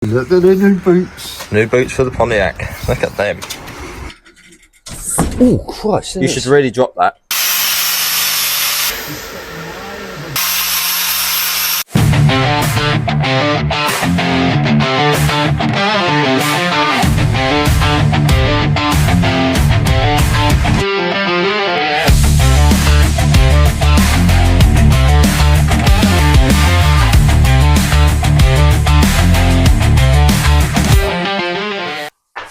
Look at the new boots. New boots for the Pontiac. Look at them. Oh Christ! You should really drop that.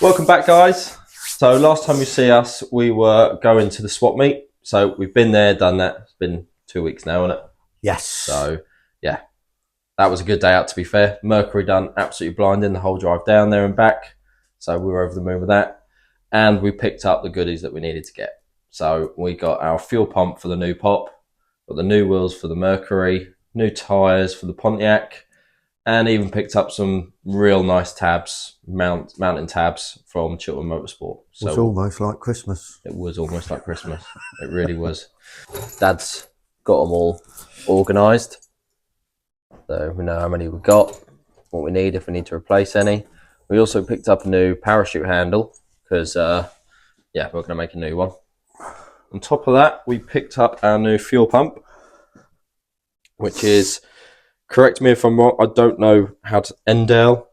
Welcome back, guys. So last time you see us, we were going to the swap meet. So we've been there, done that. It's been 2 weeks now, isn't it? Yes. So yeah, that was a good day out, to be fair. Mercury done absolutely blinding the whole drive down there and back. So we were over the moon with that. And we picked up the goodies that we needed to get. So we got our fuel pump for the new pop, got the new wheels for the Mercury, new tyres for the Pontiac, and even picked up some real nice tabs, mountain tabs from Chiltern Motorsport. So it was almost like Christmas. It was almost like Christmas. It really was. Dad's got them all organised. So we know how many we've got, what we need if we need to replace any. We also picked up a new parachute handle because, yeah, we're going to make a new one. On top of that, we picked up our new fuel pump, which is... Correct me if I'm wrong. I don't know how to Endale. I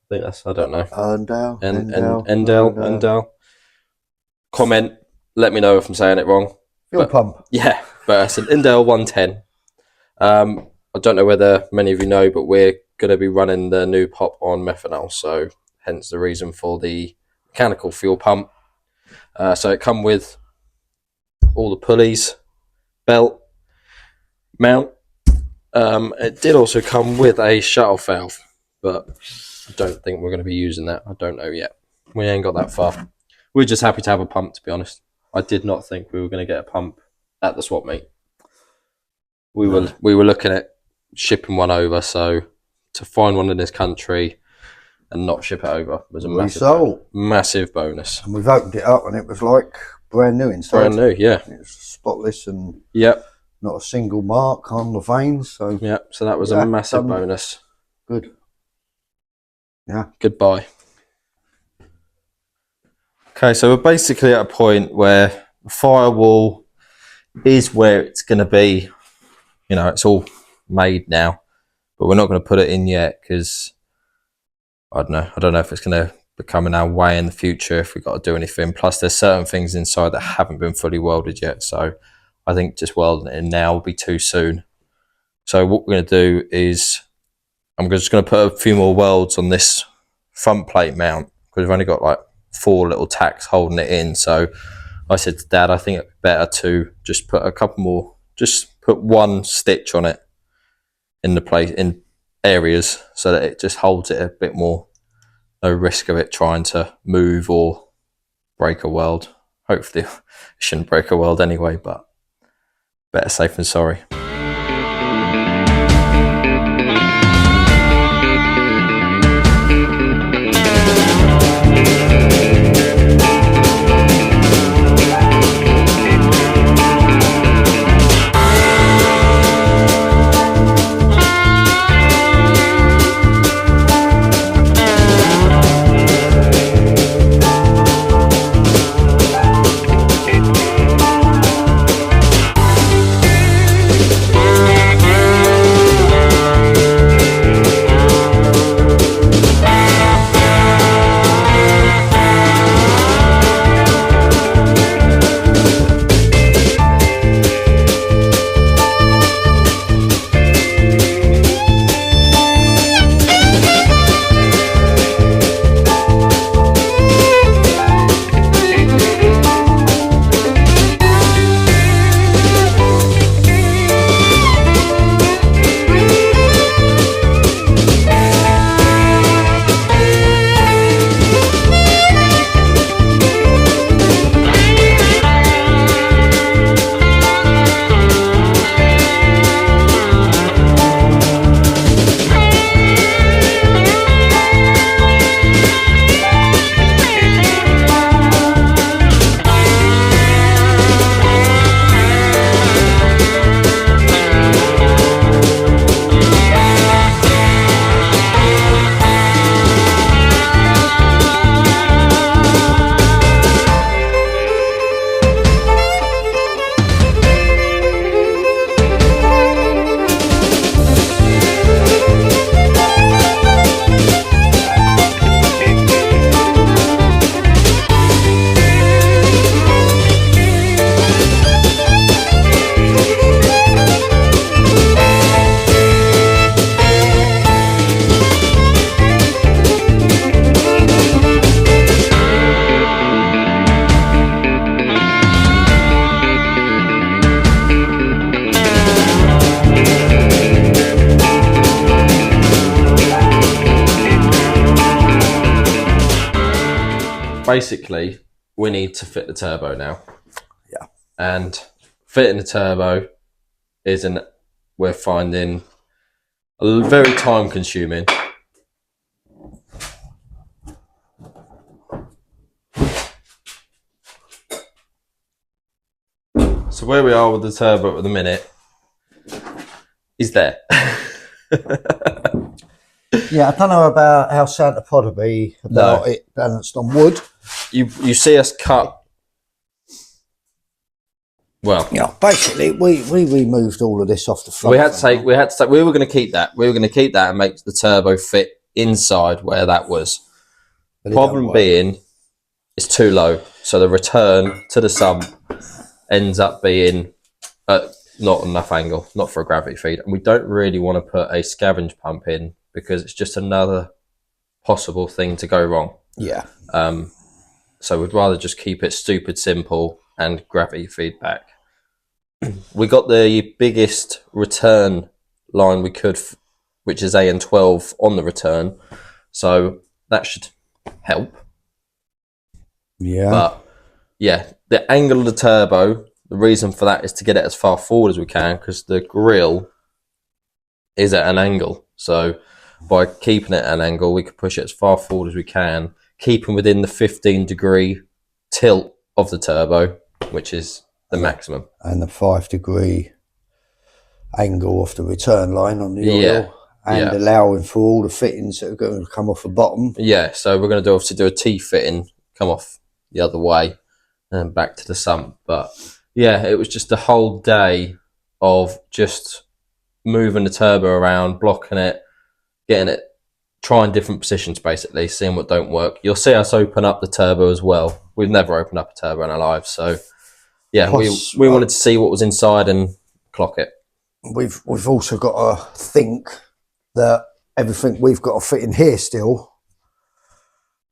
think that's. I don't know. Endale. Comment. Let me know if I'm saying it wrong. Fuel pump. Yeah, but it's an Endale 110. I don't know whether many of you know, but we're going to be running the new pop on methanol. So hence the reason for the mechanical fuel pump. So it come with all the pulleys, belt, mount. It did also come with a shut-off valve, but I don't think we're going to be using that. I don't know yet. We ain't got that far. We're just happy to have a pump, to be honest. I did not think we were going to get a pump at the swap meet. We were looking at shipping one over, so to find one in this country and not ship it over was a massive bonus. And we've opened it up and it was like brand new inside. Brand new, yeah. It was spotless and... Yep. Not a single mark on the veins, so yeah. So that was a massive bonus. Good. Yeah. Goodbye. Okay, so we're basically at a point where Firewall is where it's going to be. You know, it's all made now, but we're not going to put it in yet because I don't know. I don't know if it's going to become in our way in the future if we've got to do anything. Plus, there's certain things inside that haven't been fully welded yet, so. I think just welding it in now will be too soon. So what we're going to do is I'm just going to put a few more welds on this front plate mount because we've only got like 4 little tacks holding it in. So I said to Dad, I think it'd be better to just put a couple more, just put one stitch on it in the place in areas so that it just holds it a bit more. No risk of it trying to move or break a weld. Hopefully it shouldn't break a weld anyway, but better safe than sorry. basically, we need to fit the turbo now. Yeah. And fitting the turbo we're finding very time consuming. So where we are with the turbo at the minute is there. Yeah, I don't know about how Santapod will be about it balanced on wood. You see us cut. Well, Yeah, basically we removed all of this off the front. we had to take. We were going to keep that. We were going to keep that and make the turbo fit inside where that was. Problem being, it's too low, so the return to the sump ends up being not enough angle, not for a gravity feed, and we don't really want to put a scavenge pump in because it's just another possible thing to go wrong. Yeah. So we'd rather just keep it stupid simple and gravity feedback. We got the biggest return line we could, which is AN12 on the return, so that should help. Yeah. But yeah, the angle of the turbo, the reason for that is to get it as far forward as we can because the grill is at an angle. So by keeping it at an angle, we can push it as far forward as we can, keeping within the 15-degree tilt of the turbo, which is the maximum. And the 5-degree angle off the return line on the oil. And allowing for all the fittings that are going to come off the bottom. Yeah, so we're going to obviously do a T-fitting, come off the other way and back to the sump. But yeah, it was just a whole day of just moving the turbo around, blocking it, getting it, trying different positions basically, seeing what don't work. You'll see us open up the turbo as well. We've never opened up a turbo in our lives, so yeah, we wanted to see what was inside and clock it. We've also got to think that everything we've got to fit in here still.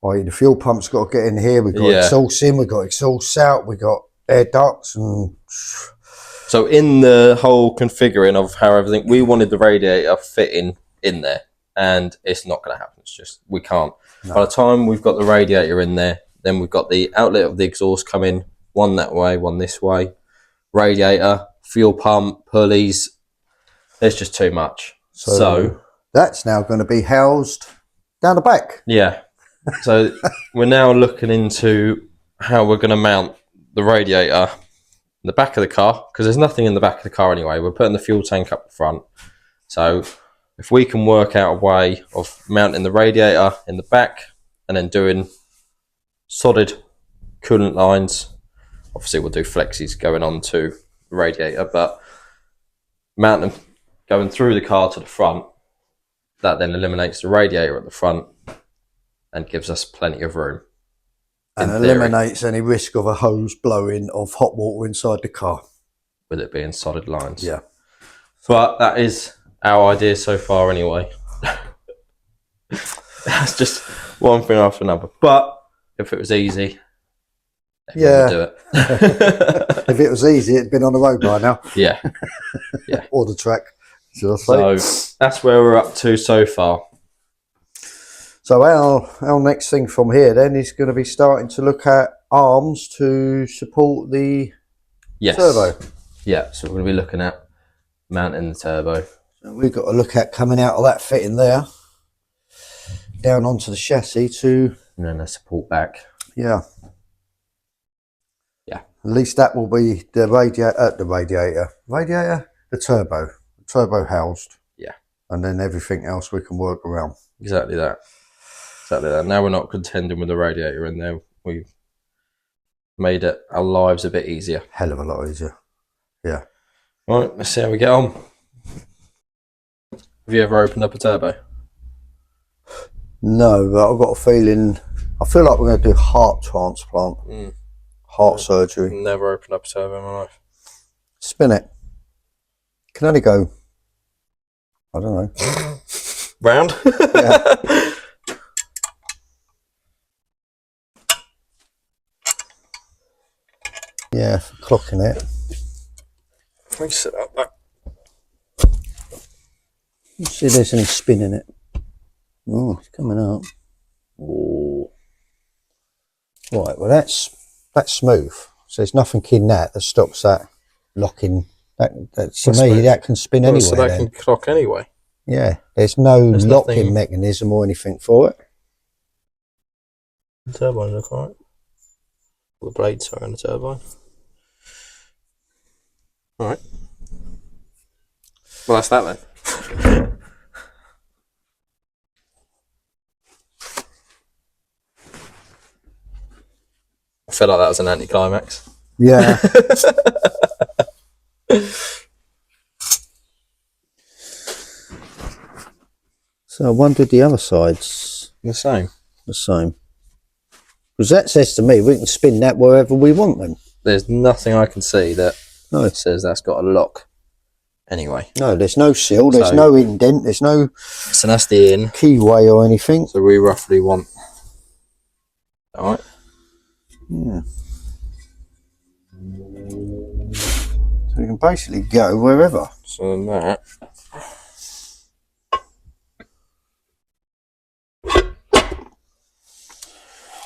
Like the fuel pump's got to get in here. We've got exhaust in, we've got exhaust out, we've got air ducts, and so in the whole configuring of how everything, we wanted the radiator fitting in there, and it's not going to happen. It's just we can't. No. By the time we've got the radiator in there, then we've got the outlet of the exhaust coming, one that way, one this way, radiator, fuel pump, pulleys. There's just too much. So that's now going to be housed down the back. Yeah. So we're now looking into how we're going to mount the radiator in the back of the car, because there's nothing in the back of the car anyway. We're putting the fuel tank up the front. So if we can work out a way of mounting the radiator in the back and then doing solid coolant lines, obviously we'll do flexis going on to the radiator, but mounting them going through the car to the front, that then eliminates the radiator at the front and gives us plenty of room. And eliminates any risk of a hose blowing of hot water inside the car. With it being solid lines. Yeah. But that is our idea so far anyway. That's just one thing after another. But if it was easy, everyone would do it. If it was easy, it'd been on the road by now. Yeah. Yeah. Or the track. So that's where we're up to so far. So our next thing from here then is going to be starting to look at arms to support the turbo. Yeah, so we're going to be looking at mounting the turbo. So we've got to look at coming out of that fitting there, down onto the chassis to... And then a support back. Yeah. Yeah. At least that will be the turbo housed. Yeah. And then everything else we can work around. Exactly that. Now we're not contending with the radiator in there. We've made our lives a bit easier. Hell of a lot easier. Yeah. Right, let's see how we get on. Have you ever opened up a turbo? No, but I've got a feeling, I feel like we're going to do heart transplant. Heart surgery. Never opened up a turbo in my life. Spin it. Can only go, I don't know. Round? Yeah. Yeah, for clocking it. Let me set up that. Let's see if there's any spin in it. Oh, it's coming up. Oh. Right, well that's smooth. So there's nothing in that stops that locking. That to me, smooth. that can spin anyway. So that can clock anyway. Yeah, there's no locking mechanism or anything for it. The turbine look alright. The blades are on the turbine. Alright. Well, that's that then. I feel like that was an anticlimax. Yeah. So I wondered the other side's the same. The same. Because that says to me we can spin that wherever we want them. There's nothing I can see that says that's got a lock. Anyway. No, there's no seal, there's no indent, there's no so that's the in keyway or anything. So we roughly want. Alright. Yeah. So we can basically go wherever. So then that.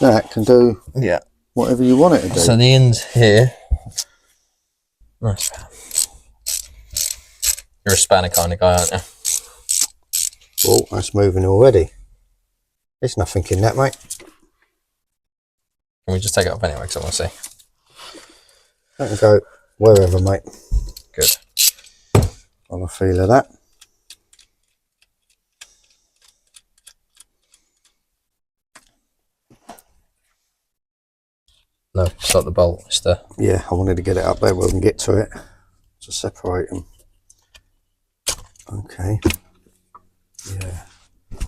That can do whatever you want it to do. So the end's here. Nice. You're a spanner kind of guy, aren't you? Oh, that's moving already. There's nothing in that, mate. Can we just take it up anyway, because I want to see? That can go wherever, mate. Good. On a feel of that. No, it's not the bolt. It's the... Yeah, I wanted to get it up there where we can get to it to separate them. Okay. Yeah.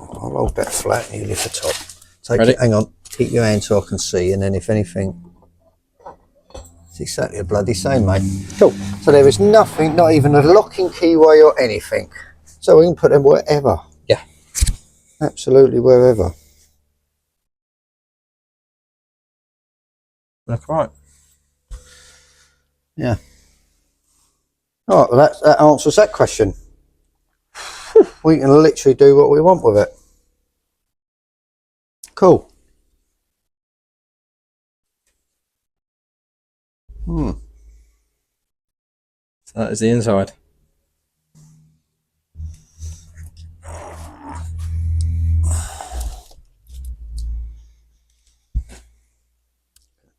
I'll hold that flat and you lift the top. Take Ready? it, hang on. Keep your hand so I can see, and then if anything, it's exactly the bloody same, mate. Cool. So there is nothing, not even a locking keyway or anything. So we can put them wherever. Yeah. Absolutely wherever. Look right. Yeah. All right, well that answers that question. We can literally do what we want with it. Cool. So that is the inside.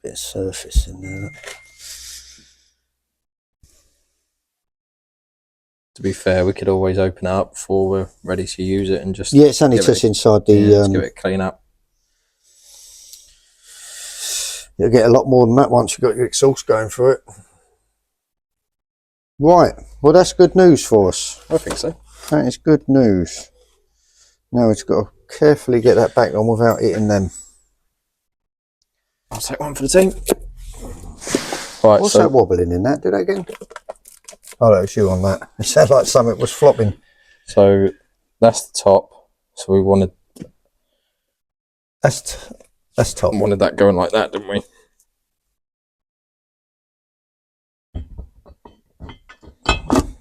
Bit of surface in there. To be fair, we could always open it up before we're ready to use it and just... Yeah, it's only just inside the... just give it a clean up. You'll get a lot more than that once you've got your exhaust going through it. Right, well that's good news for us. I think so. That is good news. Now we've got to carefully get that back on without hitting them. I'll take one for the team. Right, what's that wobbling in that? Do that again. Oh, that was you on that. It sounded like something was flopping. So that's the top. So we wanted... That's top. Wanted that going like that, didn't we?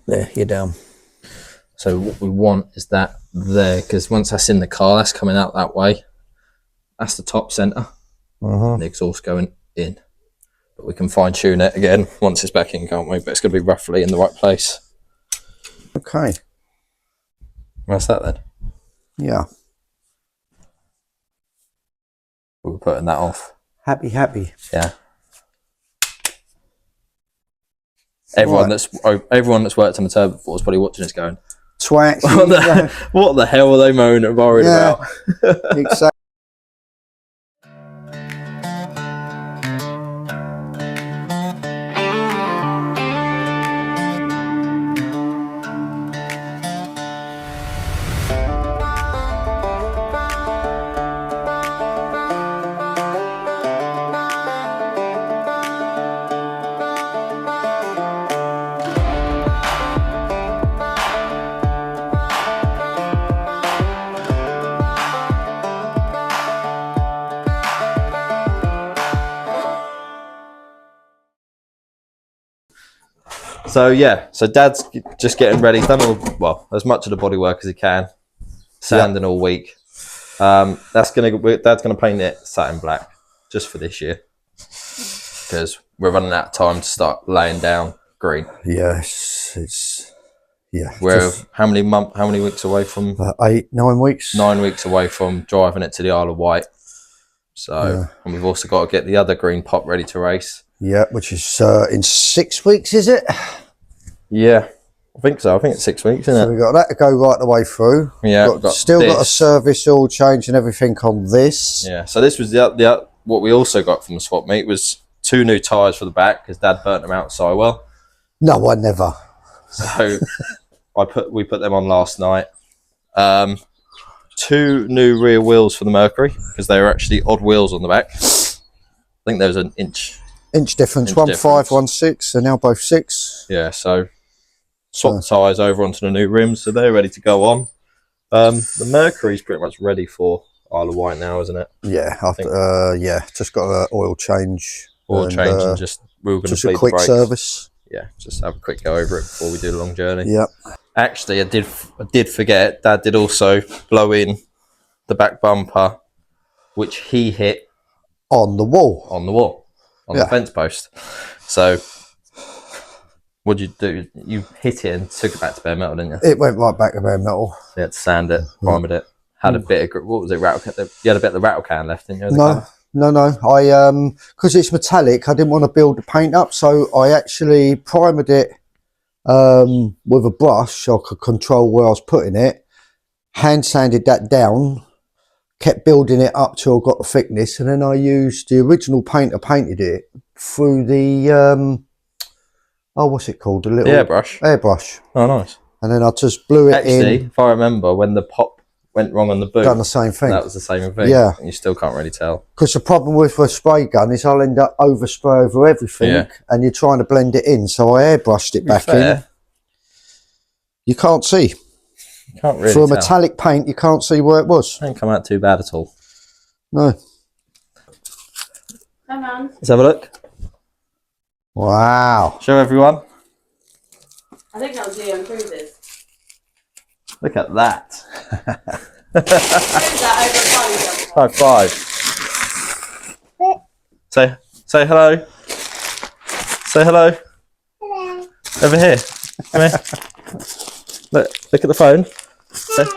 There, you're down. So what we want is that there, because once that's in the car, that's coming out that way. That's the top centre. The exhaust going in. But we can fine tune it again once it's back in, can't we? But it's going to be roughly in the right place. Okay. What's that then? Yeah. We're putting that off. Happy. Yeah. Everyone that's worked on the turbo before is probably watching this going, Twat. what the hell are they moaning and worried about? Exactly. So yeah, so Dad's just getting ready. He's done as much of the bodywork as he can, sanding all week. Dad's gonna paint it satin black, just for this year, because we're running out of time to start laying down green. Yes, it's We're how many weeks away from 8, 9 weeks. 9 weeks away from driving it to the Isle of Wight. So, and we've also got to get the other green pot ready to race. Yeah, which is in 6 weeks, is it? Yeah, I think so. I think it's 6 weeks, isn't it? So we've got that to go right the way through. Yeah, still got a service, oil change and everything on this. Yeah, so this was the what we also got from the swap meet was 2 new tyres for the back, because Dad burnt them out at Firewall. No, I never. So we put them on last night. 2 new rear wheels for the Mercury, because they were actually odd wheels on the back. I think there was an inch difference. 1.5, 1.6. They're now both 6. Yeah, so swap tyres over onto the new rims, so they're ready to go on. The Mercury's pretty much ready for Isle of Wight now, isn't it? Yeah, I think, just got an oil change. And just we were going to just a quick service. Yeah, just have a quick go over it before we do the long journey. Yep. Actually, I did forget. Dad did also blow in the back bumper, which he hit on the wall, on the fence post. So, what did you do? You hit it and took it back to bare metal, didn't you? It went right back to bare metal. So you had to sand it, primed it. Had a bit of, what was it? You had a bit of the rattle can left, didn't you? No. I because it's metallic, I didn't want to build the paint up, so I actually primed it with a brush so I could control where I was putting it. Hand sanded that down, kept building it up till I got the thickness, and then I used the original painter painted it through the what's it called? The little airbrush. Oh, nice. And then I just blew it in. Actually, if I remember, when the pop went wrong on the boot, done the same thing. That was the same thing. Yeah. And you still can't really tell. Because the problem with a spray gun is I'll end up overspray over everything, and you're trying to blend it in. So I airbrushed it back in. You can't see. You can't really For a metallic paint, you can't see where it was. It didn't come out too bad at all. No. Come on. Let's have a look. Wow. Show everyone. I think that was Leon Cruz's. Look at that. That High five. Say hello. Say hello. Hello. Over here. Come here. Look at the phone. Hello.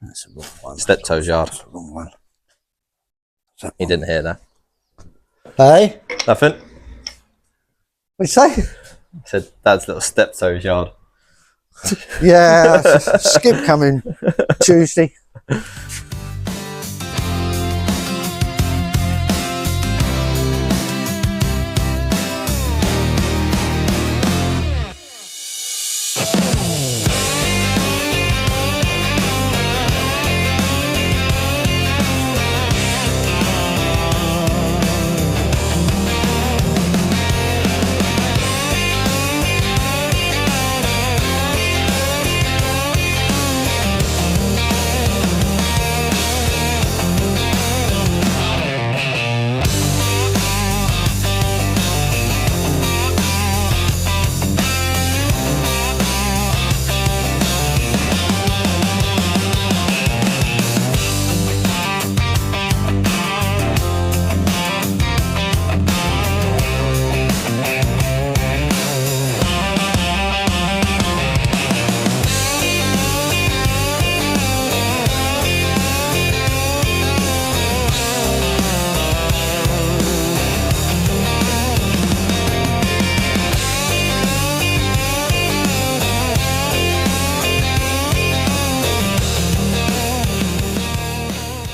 That's a wrong one. Steptoe's yard. That's a wrong one. He didn't hear that. Hey? Nothing. What did you say? I said, Dad's little Steptoe's yard. Yeah, skip coming Tuesday.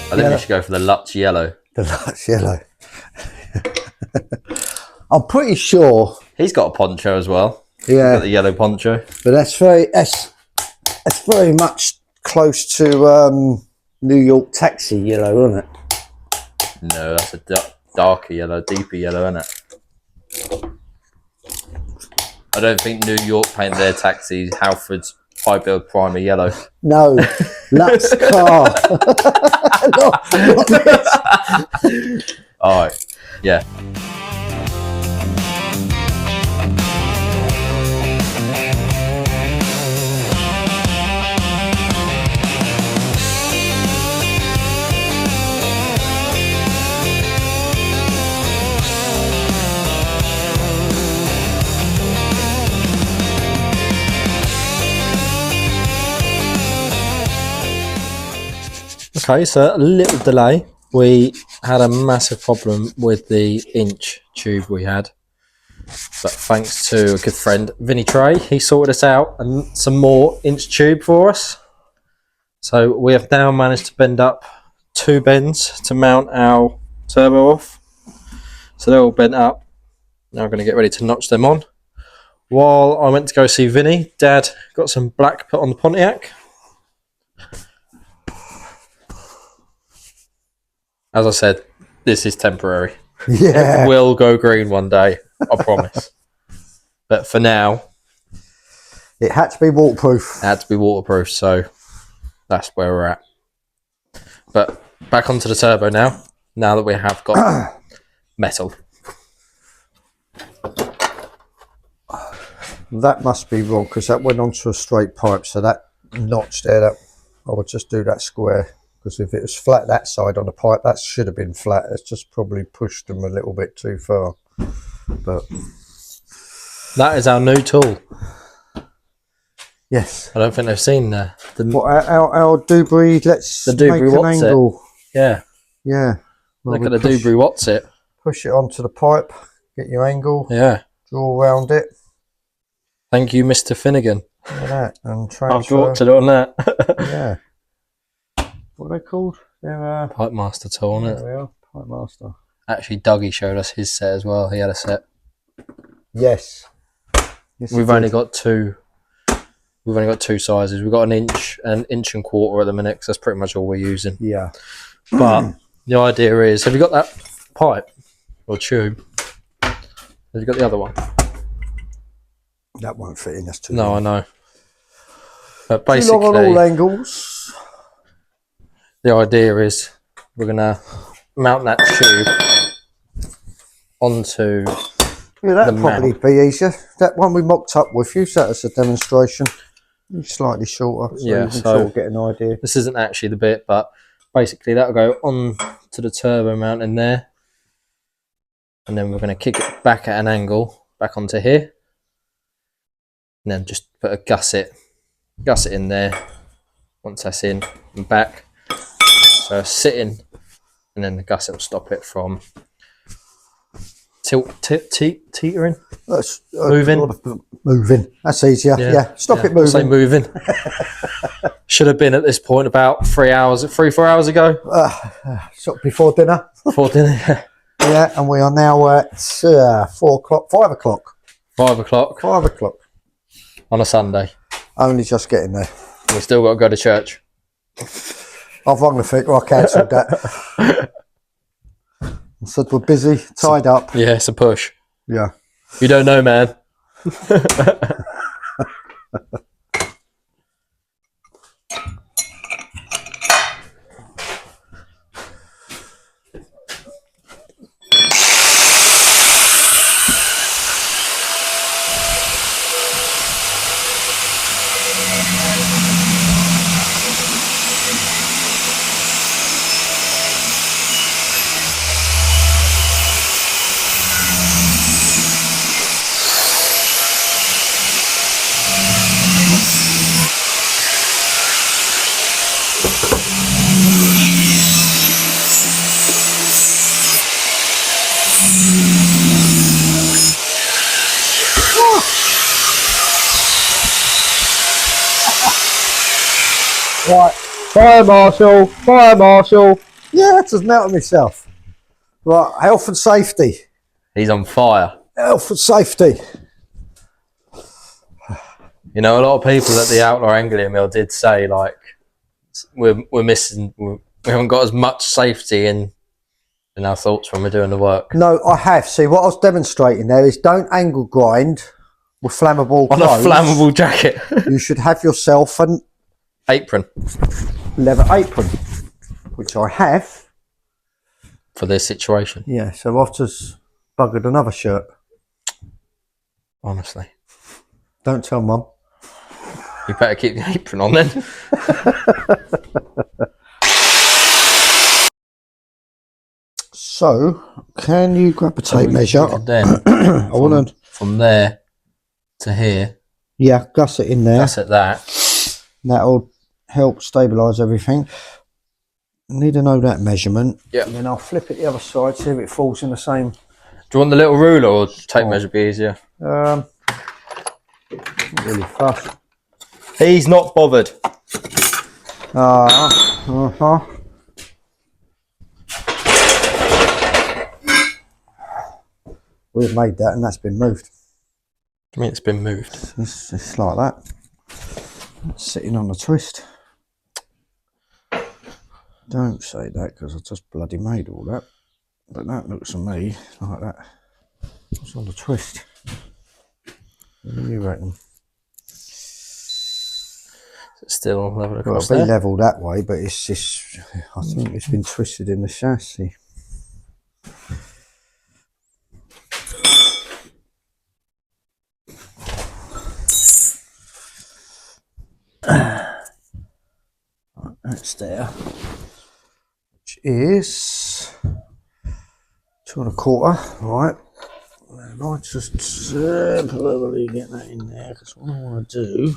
I think we should go for the Lutz yellow. The Lutz yellow. I'm pretty sure He's got a poncho as well. Yeah. Got the yellow poncho. But that's very much close to New York taxi yellow, isn't it? No, that's a darker yellow, deeper yellow, isn't it? I don't think New York paint their taxis Halford's high build primer yellow. No, Lux car. not this. All right, yeah. Okay, so a little delay. We had a massive problem with the inch tube we had, but thanks to a good friend, Vinny Trey, he sorted us out and some more inch tube for us. So we have now managed to bend up 2 bends to mount our turbo off. So they're all bent up. Now we're going to get ready to notch them on. While I went to go see Vinny, Dad got some black put on the Pontiac. As I said, this is temporary. Yeah. It will go green one day, I promise. But for now, it had to be waterproof. it had to be waterproof, so that's where we're at. But back onto the turbo now that we have got metal. That must be wrong because that went onto a straight pipe, so that notch there, I would just do that square. Because if it was flat that side on the pipe, that should have been flat. It's just probably pushed them a little bit too far. But That is our new tool. yes. I don't think they've seen our Dubry, let's Dubry make an what's it? angle. Yeah. Yeah. Well, Look at the Dubry what's it. push it onto the pipe, get your angle, Yeah. draw around it. Thank you, Mr. Finnegan. Look at that, and I've transfer. dropped it on that. Yeah. What are they called? They're Pipe Master tool, isn't there it? we are. Pipe Master. Actually, Dougie showed us his set as well. He had a set. Yes. Yes, We've it only did. got two. We've only got 2 sizes. We've got an inch and 1.25 at the minute, because that's pretty much all we're using. Yeah. But the idea is, have you got that pipe or tube? Have you got the other one? That won't fit in. That's too No, I long. know. But Too long on all basically, angles. the idea is we're gonna mount that tube onto. Yeah, that'd the probably be easier. That one we mocked up with you, so that's a demonstration. It's slightly shorter, so Yeah, you can so- sort of get an idea. This isn't actually the bit, but basically that'll go on to the turbo mount in there, and then we're going to kick it back at an angle back onto here, and then just put a gusset in there once that's in and back, so sitting, and then the gusset will stop it from teetering. That's, Moving. Moving. That's easier. Yeah. Stop it I'll say moving. moving. Should have been at this point about 4 hours ago. Sort of before dinner. Before dinner. Yeah, and we are now at 4 o'clock, 5 o'clock. 5 o'clock 5 o'clock. on a Sunday. Only just getting there. We still got to go to church. I've rung the figure, I cancelled that. I said we're busy, tied up. Yeah, it's a push. Yeah. You don't know, man. Right. Fire marshal, fire marshal. Yeah, that just melted myself. Right, health and safety. He's on fire. Health and safety. You know, a lot of people at the Outlaw Anglia Mill did say, like, we're missing, we haven't got as much safety in our thoughts when we're doing the work. No, I have. See, what I was demonstrating there is don't angle grind with flammable On clothes. a flammable jacket. You should have yourself an Apron. leather apron, which I have. For this situation. Yeah, so I've just buggered another shirt. Honestly. Don't tell Mum. You better keep the apron on then. So, can you grab a tape measure? Then, I want to. From there to here. Yeah, gusset in there. Gusset that. That'll help stabilise everything. Need to know that measurement. Yeah. And then I'll flip it the other side, see if it falls in the same. Do you want the little ruler or tape measure be easier? Not really fast. He's not bothered. We've made that and that's been moved. I mean, it's been moved. It's like that. It's sitting on the twist. Don't say that because I just bloody made all that. But that looks to me like that. It's on the twist. What do you reckon? It's still level Well, across it'll be there. level that way, but it's just, I think it's been twisted in the chassis. That's there, which is 2¼ right. And I just probably get that in there because what I want to do.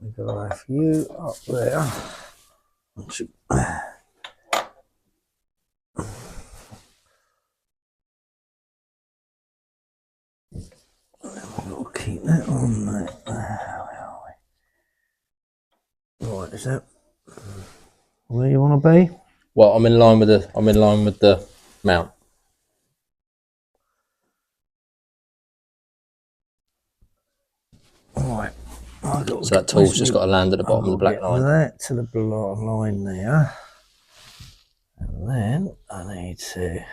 We're gonna have you up there. We'll keep that on there. Right, is that where you want to be? Well, I'm in line with the mount. Right. So that tool's just got to land at the bottom of the black line. That to the black line there. And then I need to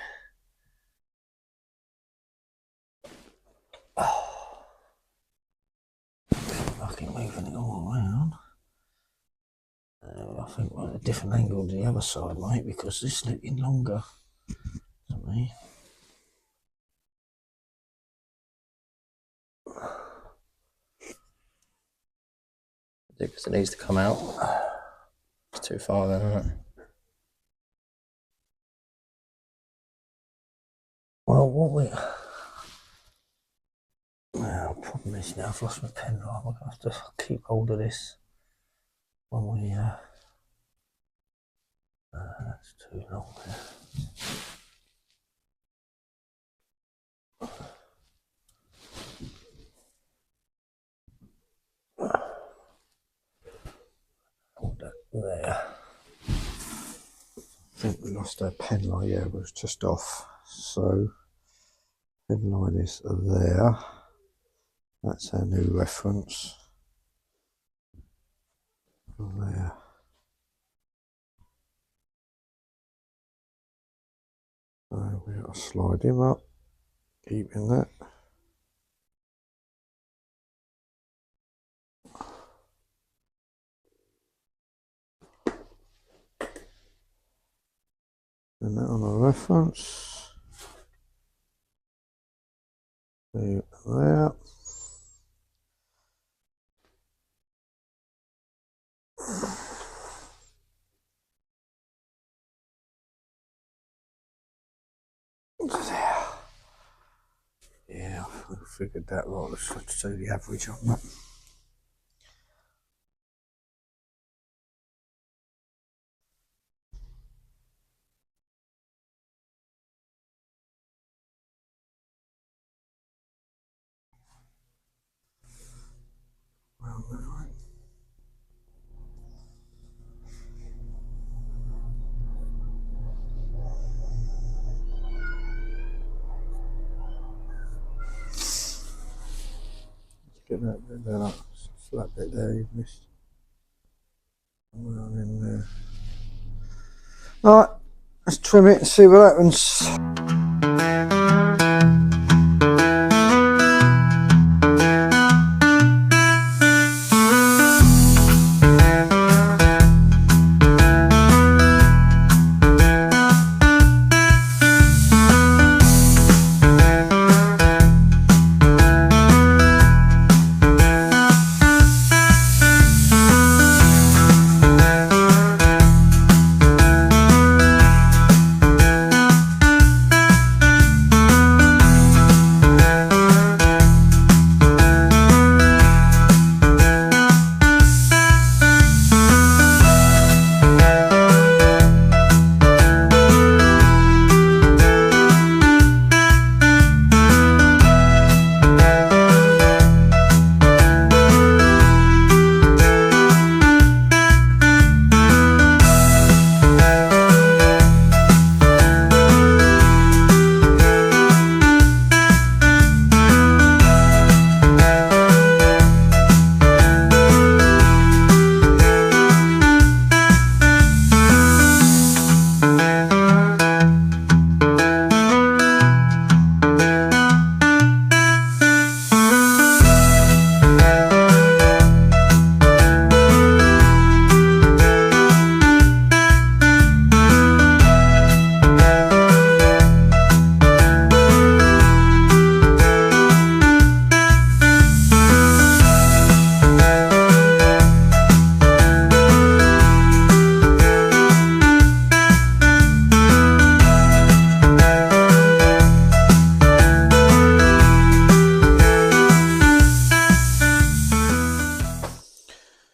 fucking moving it all around. I think we're at a different angle to the other side, mate, because this is looking longer to me. Because it needs to come out. It's too far then, isn't it? Well, what we... Well, problem is now I've lost my pen. I'm going to have to keep hold of this when we... that's too long there. Hold that there. I think we lost our pen line. Yeah, it was just off. So, pen line is there. That's our new reference. There. So we've got to slide him up, keeping that. And that on a reference. Do that. Yeah, I figured that right. Let's do the average on that. Get that bit there, that bit there you've missed. Well, in there. Alright, let's trim it and see what happens.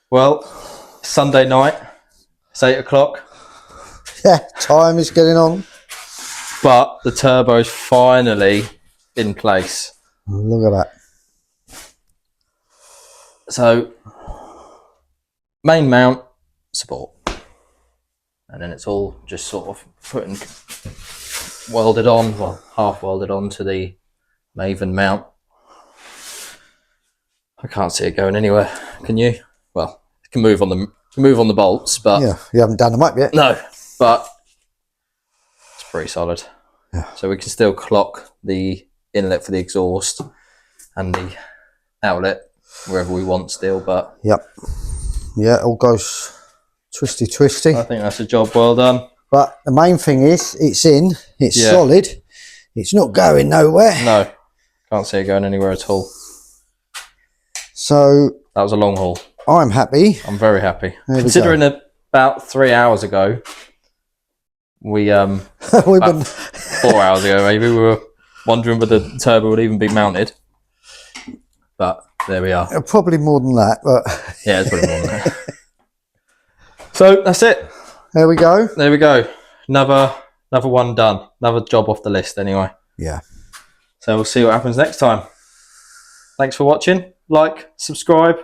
Well, Sunday night, it's 8 o'clock. Yeah, time is getting on. But the turbo's finally in place. Look at that. So, main mount, support. And then it's all just sort of put and welded on, well, half welded on to the Maven mount. I can't see it going anywhere, can you? Well, it can move on the bolts, but yeah, you haven't done them up yet. No, but it's pretty solid. Yeah. So we can still clock the inlet for the exhaust and the outlet wherever we want still, but yep. Yeah, it all goes twisty. I think that's a job well done. But the main thing is, it's in, it's Yeah. solid, it's not going nowhere. No, can't see it going anywhere at all. So That was a long haul. I'm happy. I'm very happy. There we Considering that about 3 hours ago, we We've about been 4 hours ago maybe, we were wondering whether the turbo would even be mounted. But there we are. probably more than that, but Yeah, it's pretty more than that. So that's it. there we go. There we go. Another one done. Another job off the list anyway. Yeah. So we'll see what happens next time. Thanks for watching. Like, subscribe.